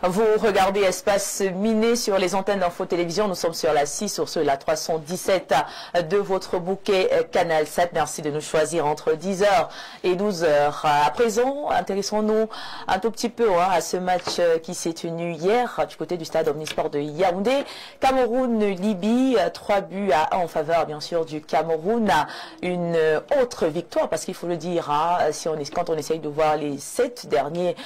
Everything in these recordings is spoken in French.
Vous regardez Espace Miné sur les antennes d'Info Télévision. Nous sommes sur la 6, sur la 317 de votre bouquet Canal 7. Merci de nous choisir entre 10h et 12h. À présent, intéressons-nous un tout petit peu à ce match qui s'est tenu hier du côté du stade Omnisport de Yaoundé. Cameroun-Libye, 3-1 en faveur bien sûr du Cameroun. Une autre victoire, parce qu'il faut le dire, quand on essaye de voir les 7 derniers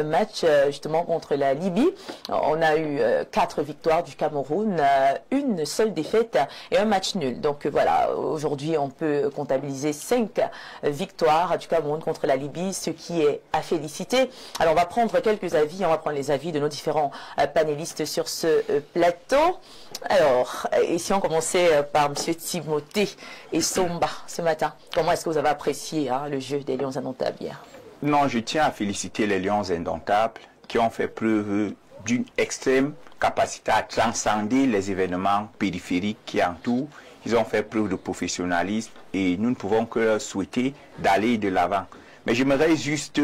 matchs justement contre la Libye, on a eu 4 victoires du Cameroun, une seule défaite et un match nul. Donc voilà, aujourd'hui on peut comptabiliser 5 victoires du Cameroun contre la Libye, ce qui est à féliciter. Alors on va prendre quelques avis, on va prendre les avis de nos différents panélistes sur ce plateau. Alors, et si on commençait par M. Timothée et Somba ce matin, comment est-ce que vous avez apprécié le jeu des Lions Indomptables hier? Non, je tiens à féliciter les Lions Indomptables qui ont fait preuve d'une extrême capacité à transcender les événements périphériques qui entourent. Ils ont fait preuve de professionnalisme et nous ne pouvons que leur souhaiter d'aller de l'avant. Mais j'aimerais juste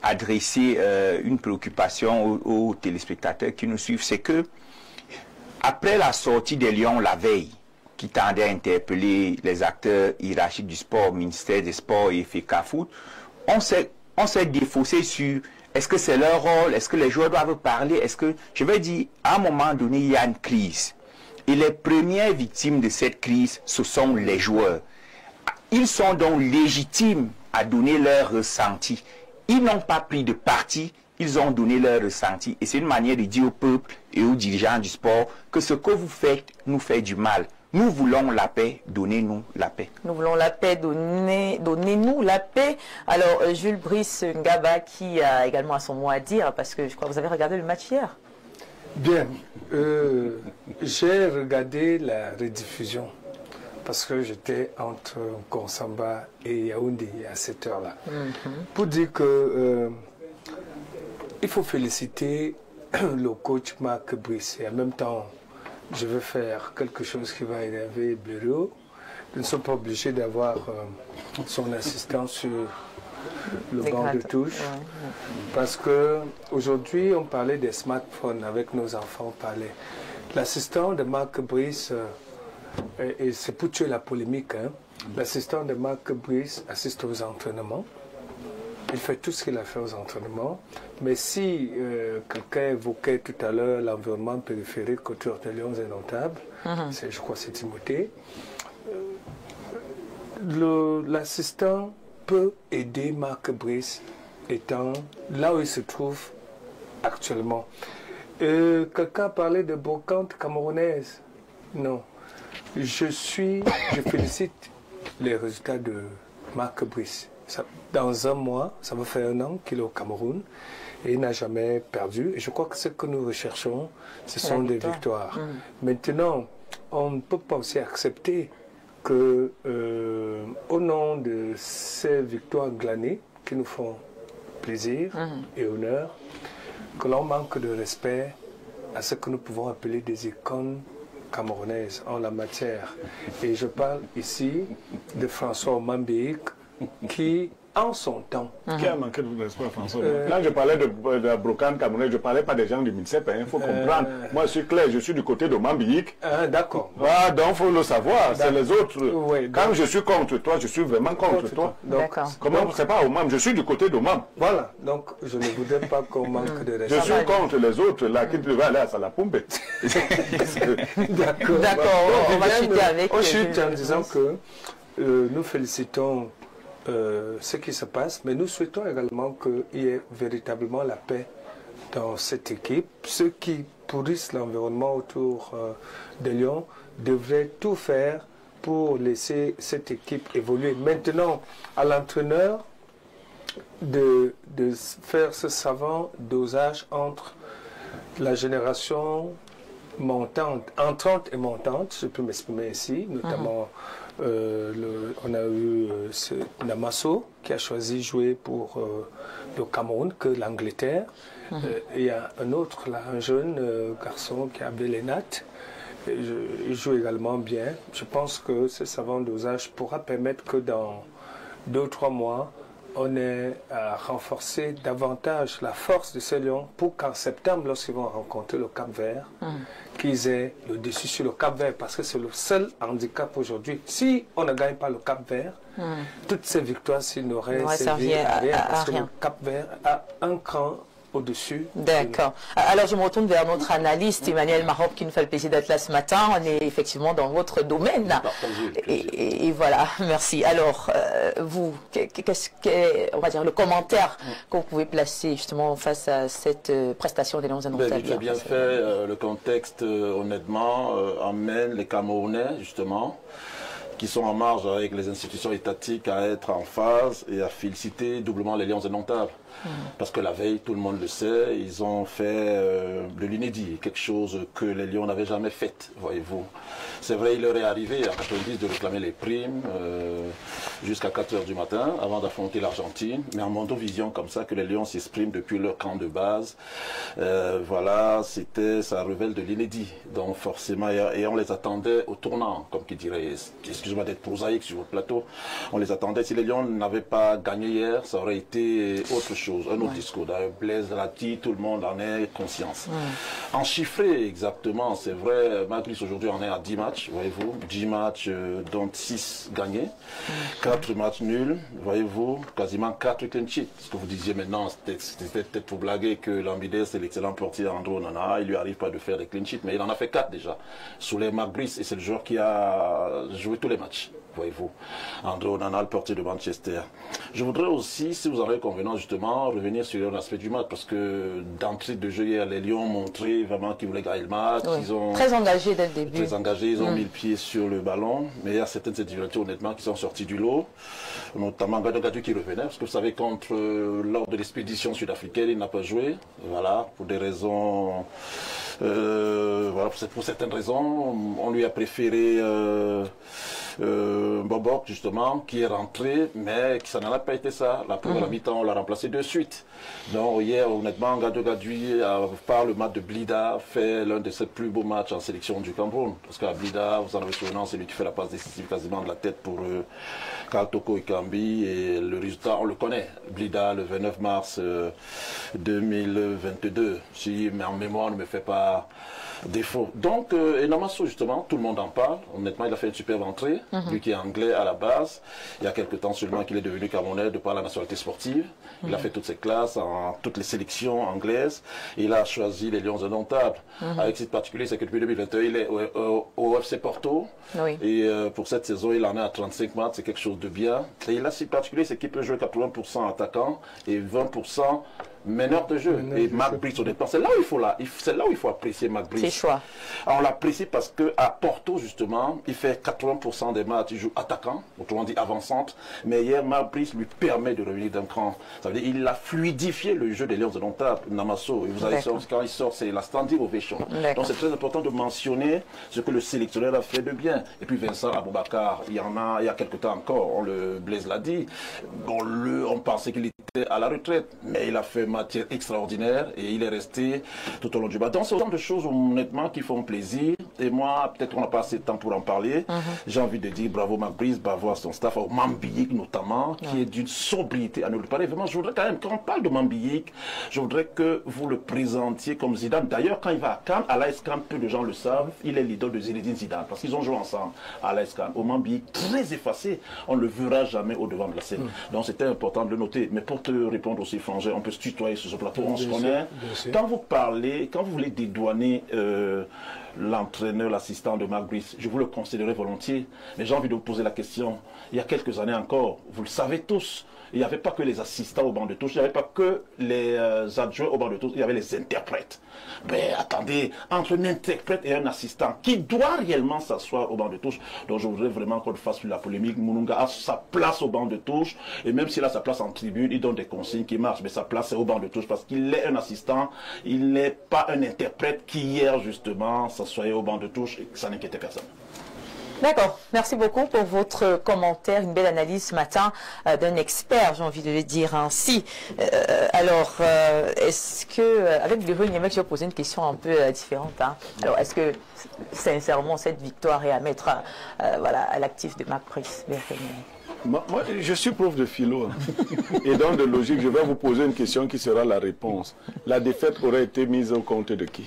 adresser une préoccupation aux téléspectateurs qui nous suivent, c'est que après la sortie des Lions la veille, qui tendait à interpeller les acteurs hiérarchiques du sport, ministère des Sports et FECAFOOT, on s'est défaussé sur est-ce que c'est leur rôle, est-ce que les joueurs doivent parler, est-ce que, je vais dire, à un moment donné, il y a une crise. Et les premières victimes de cette crise, ce sont les joueurs. Ils sont donc légitimes à donner leur ressenti. Ils n'ont pas pris de parti, ils ont donné leur ressenti. Et c'est une manière de dire au peuple et aux dirigeants du sport que ce que vous faites nous fait du mal. Nous voulons la paix, donnez-nous la paix. Nous voulons la paix, donnez-nous la paix. Alors, Jules Brice Ngaba, qui a également son mot à dire, parce que je crois que vous avez regardé le match hier. Bien, j'ai regardé la rediffusion, parce que j'étais entre Konsamba et Yaoundé à cette heure-là. Pour dire que il faut féliciter le coach Marc Brice et en même temps, je veux faire quelque chose qui va énerver Blériot. Nous ne sommes pas obligés d'avoir son assistant sur le banc de touche. Parce qu'aujourd'hui, on parlait des smartphones avec nos enfants. L'assistant de Marc Brice, et c'est pour tuer la polémique, l'assistant de Marc Brice assiste aux entraînements. Il fait tout ce qu'il a fait aux entraînements. Mais si quelqu'un évoquait tout à l'heure l'environnement périphérique autour des Lions Indomptables, je crois que c'est Timothée, l'assistant peut aider Marc Brice étant là où il se trouve actuellement. Quelqu'un parlait de brocante camerounaise. Non. Je félicite les résultats de Marc Brice. Dans un mois, ça va faire 1 an qu'il est au Cameroun et il n'a jamais perdu. Et je crois que ce que nous recherchons, ce sont des victoires. Maintenant, on ne peut pas aussi accepter que, au nom de ces victoires glanées qui nous font plaisir et honneur, que l'on manque de respect à ce que nous pouvons appeler des icônes camerounaises en la matière. Et je parle ici de François Mambéik, qui, en son temps... Qui a manqué de respect, François? Là, je parlais de la brocante camerounaise, je ne parlais pas des gens du MINSEP, il faut comprendre. Moi, je suis clair, je suis du côté de Mambéik. D'accord. Donc, il faut le savoir, c'est les autres. Quand je suis contre toi, je suis vraiment contre toi. D'accord. Comment c'est pas au MAM, je suis du côté de MAM. Voilà, donc je ne voudrais pas qu'on manque de respect. Je suis contre les autres, là, qui devaient aller à Salapumbe. D'accord. On va chuter avec... On chute en disant que nous félicitons ce qui se passe, mais nous souhaitons également qu'il y ait véritablement la paix dans cette équipe. Ceux qui pourrissent l'environnement autour des Lions devraient tout faire pour laisser cette équipe évoluer. Maintenant, à l'entraîneur de faire ce savant dosage entre la génération montante, entrante et montante, je peux m'exprimer ici, notamment on a eu Namasso qui a choisi jouer pour le Cameroun que l'Angleterre. Il y a un autre, là, un jeune garçon qui a Belenat. Il joue également bien. Je pense que ce savant dosage pourra permettre que dans 2 ou 3 mois, on est à renforcer davantage la force de ces Lions pour qu'en septembre, lorsqu'ils vont rencontrer le Cap-Vert, qu'ils aient le dessus sur le Cap-Vert, parce que c'est le seul handicap aujourd'hui. Si on ne gagne pas le Cap-Vert, toutes ces victoires n'auraient servi à rien, parce que le Cap-Vert a un cran au-dessus. D'accord. Alors je me retourne vers notre analyste Emmanuel Maroc qui nous fait le plaisir d'être là ce matin. On est effectivement dans votre domaine. Et voilà, merci. Alors vous, qu'est-ce que, on va dire, le commentaire que vous pouvez placer justement face à cette prestation des Lions indomptables? Tu as bien fait. Le contexte, honnêtement, emmène les Camerounais justement qui sont en marge avec les institutions étatiques à être en phase et à féliciter doublement les Lions indomptables. Parce que la veille, tout le monde le sait, ils ont fait de l'inédit, quelque chose que les Lions n'avaient jamais fait, voyez-vous. C'est vrai, il leur est arrivé en 90 de réclamer les primes jusqu'à 4 h du matin avant d'affronter l'Argentine. Mais en mondovision comme ça, que les Lions s'expriment depuis leur camp de base, voilà, ça révèle de l'inédit. Donc forcément, et on les attendait au tournant, comme qui dirait, excusez-moi d'être prosaïque sur votre plateau, on les attendait. Si les Lions n'avaient pas gagné hier, ça aurait été autre chose, un autre discours. D'ailleurs, Blaise l'a dit, tout le monde en est conscience. En chiffré, exactement, c'est vrai, Magris aujourd'hui en est à 10 matchs, voyez-vous, 10 matchs dont 6 gagnés, 4 matchs nuls, voyez-vous, quasiment 4 clean sheets. Ce que vous disiez maintenant, c'était peut-être pour blaguer que l'ambidès, c'est l'excellent portier Andro Onana, il lui arrive pas de faire des clean sheets, mais il en a fait 4 déjà, sous les Magris, et c'est le joueur qui a joué tous les matchs. Voyez-vous, André Onana, le portier de Manchester. Je voudrais aussi, si vous en avez convenance justement, revenir sur l'aspect du match, parce que d'entrée de jeu hier, les Lions ont montré vraiment qu'ils voulaient gagner le match. Oui. Ils ont très engagés dès le début. Très engagés, ils ont mis le pied sur le ballon, mais il y a certaines individualités honnêtement qui sont sorties du lot, notamment Gado Gadu qui revenait, parce que vous savez, lors de l'expédition sud-africaine, il n'a pas joué, voilà, pour des raisons... voilà, pour certaines raisons, on lui a préféré Bobok justement, qui est rentré, mais ça n'en a pas été ça. La première mi-temps, on l'a remplacé de suite. Donc hier, honnêtement, Gado Gadui, par le match de Blida, fait l'un de ses plus beaux matchs en sélection du Cameroun. Parce qu'à Blida, vous en avez souvenance, c'est lui qui fait la passe décisive quasiment de la tête pour Karl Toko Ekambi, et le résultat, on le connaît. Blida, le 29 mars 2022, si en mémoire ne me fait pas défaut. Donc, Namasso, justement, tout le monde en parle. Honnêtement, il a fait une superbe entrée, lui qui est anglais à la base. Il y a quelques temps seulement qu'il est devenu camerounais de par la nationalité sportive. Il a fait toutes ses classes, toutes les sélections anglaises. Et il a choisi les Lions indomptables. Avec cette particulier, c'est que depuis 2021, il est au FC Porto. Oui. Et pour cette saison, il en est à 35 matchs, c'est quelque chose de bien. Et il a cette particulier, c'est qu'il peut jouer 80% attaquant et 20% meneur de jeu. Et Marc Brice, honnêtement, c'est là où il faut apprécier Marc Brice. C'est choix. Alors, on l'apprécie parce qu'à Porto, justement, il fait 80% des matchs, il joue attaquant, autrement dit avant-centre. Mais hier, Marc Brice lui permet de revenir d'un cran. Ça veut dire qu'il a fluidifié le jeu des Lions indomptables, Namasso. Et vous allez savoir, quand il sort, c'est la standing ovation. Donc, c'est très important de mentionner ce que le sélectionneur a fait de bien. Et puis, Vincent Aboubakar, il y a quelques temps encore, Blaise l'a dit, on pensait qu'il était à la retraite, mais il a fait matière extraordinaire et il est resté tout au long du match. Donc, c'est autant de choses, honnêtement, qui font plaisir. Et moi, peut-être qu'on n'a pas assez de temps pour en parler. J'ai envie de dire bravo Marc Brice, bravo à son staff, au Mambiik notamment, qui est d'une sobriété à ne le parler. Vraiment, je voudrais quand même, quand on parle de Mambiik, je voudrais que vous le présentiez comme Zidane. D'ailleurs, quand il va à Cannes, à l'AS Cannes, peu de gens le savent, il est l'idole de Zinedine Zidane, parce qu'ils ont joué ensemble à l'AS Cannes. Au Mambiik, très effacé, on ne le verra jamais au devant de la scène. Donc, c'était important de le noter. Mais pour te répondre aussi, Frangé, on peut se tutoyer sur ce plateau, on se connaît. Quand vous parlez, quand vous voulez dédouaner l'entraîneur, l'assistant de Marc Brice, je vous le considérerais volontiers, mais j'ai envie de vous poser la question. Il y a quelques années encore, vous le savez tous, il n'y avait pas que les assistants au banc de touche, il n'y avait pas que les adjoints au banc de touche, il y avait les interprètes. Mais attendez, entre un interprète et un assistant, qui doit réellement s'asseoir au banc de touche? Donc je voudrais vraiment qu'on fasse plus la polémique. Moununga a sa place au banc de touche, et même s'il a sa place en tribune, il donne des consignes qui marchent, mais sa place est au banc de touche parce qu'il est un assistant, il n'est pas un interprète qui hier justement s'assoyait au banc de touche et que ça n'inquiétait personne. D'accord, merci beaucoup pour votre commentaire, une belle analyse ce matin d'un expert, j'ai envie de le dire ainsi. Alors, est-ce que, avec Léon Niemek, je vais poser une question un peu différente. Hein. Alors, est-ce que, sincèrement, cette victoire est à mettre voilà, à l'actif de Marc Brice? Moi, je suis prof de philo. Et dans de logique, je vais vous poser une question qui sera la réponse. La défaite aurait été mise au compte de qui?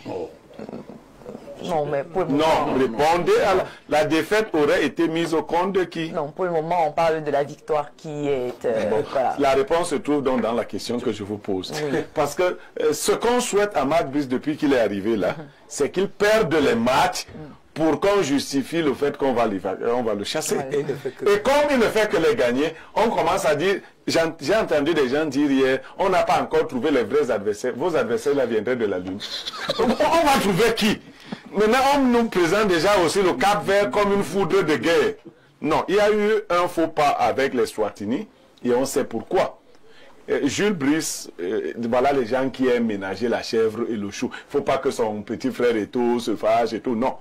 Non, mais pour le moment... Non, répondez à la défaite aurait été mise au compte de qui? Non, pour le moment, on parle de la victoire qui est... voilà. La réponse se trouve donc dans la question que je vous pose. Oui. Parce que ce qu'on souhaite à Marc Brice depuis qu'il est arrivé là, c'est qu'il perde les matchs pour qu'on justifie le fait qu'on va le chasser. Ouais. Et comme il ne fait que les gagner, on commence à dire, j'ai entendu des gens dire hier, on n'a pas encore trouvé les vrais adversaires. Vos adversaires là viendraient de la Lune. On va trouver qui? Maintenant, on nous présente déjà aussi le Cap-Vert comme une foudre de guerre. Non, il y a eu un faux pas avec les Swatini et on sait pourquoi. Jules Brice, voilà les gens qui aiment ménager la chèvre et le chou. Il ne faut pas que son petit frère et tout se fâche et tout. Non.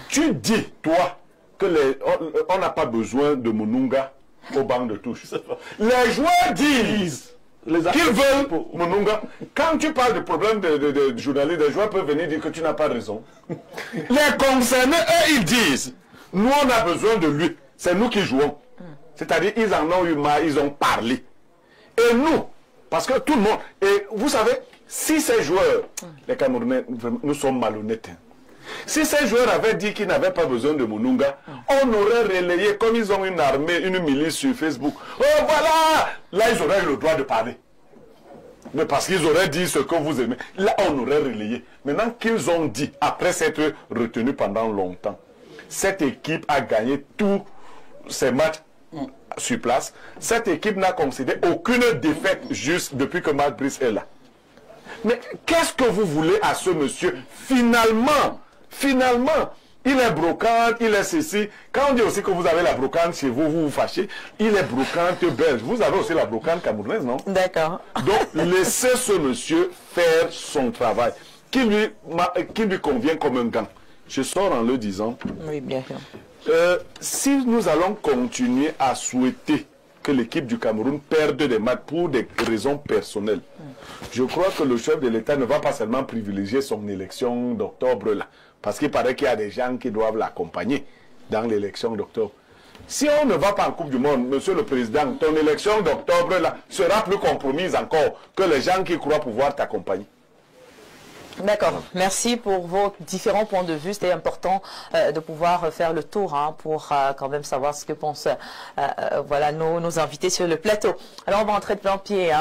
Tu dis, toi, que on n'a pas besoin de Mununga au banc de touche. Les joueurs disent qu'ils veulent Mununga. Quand tu parles de problème de journalistes, les joueurs peuvent venir dire que tu n'as pas raison. Les concernés, eux, ils disent, nous, on a besoin de lui. C'est nous qui jouons. C'est-à-dire, ils en ont eu marre, ils ont parlé. Et nous, parce que tout le monde, et vous savez, si ces joueurs, les Camerounais, nous sommes malhonnêtes. Si ces joueurs avaient dit qu'ils n'avaient pas besoin de Mununga, on aurait relayé, comme ils ont une armée, une milice sur Facebook. Oh voilà! Là, ils auraient eu le droit de parler. Mais parce qu'ils auraient dit ce que vous aimez. Là, on aurait relayé. Maintenant qu'ils ont dit, après s'être retenus pendant longtemps, cette équipe a gagné tous ses matchs sur place. Cette équipe n'a concédé aucune défaite juste depuis que Marc Brice est là. Mais qu'est-ce que vous voulez à ce monsieur? Finalement, il est brocante, il est ceci. Quand on dit aussi que vous avez la brocante chez vous, vous vous fâchez. Il est brocante belge. Vous avez aussi la brocante camerounaise, non? D'accord. Donc, laissez ce monsieur faire son travail, qui lui convient comme un gant. Je sors en le disant. Oui, bien sûr. Si nous allons continuer à souhaiter que l'équipe du Cameroun perde des matchs pour des raisons personnelles, je crois que le chef de l'État ne va pas seulement privilégier son élection d'octobre là, parce qu'il paraît qu'il y a des gens qui doivent l'accompagner dans l'élection d'octobre. Si on ne va pas en Coupe du Monde, Monsieur le Président, ton élection d'octobre là sera plus compromise encore que les gens qui croient pouvoir t'accompagner. D'accord. Merci pour vos différents points de vue. C'était important de pouvoir faire le tour pour quand même savoir ce que pensent voilà, nos invités sur le plateau. Alors, on va entrer de plein pied.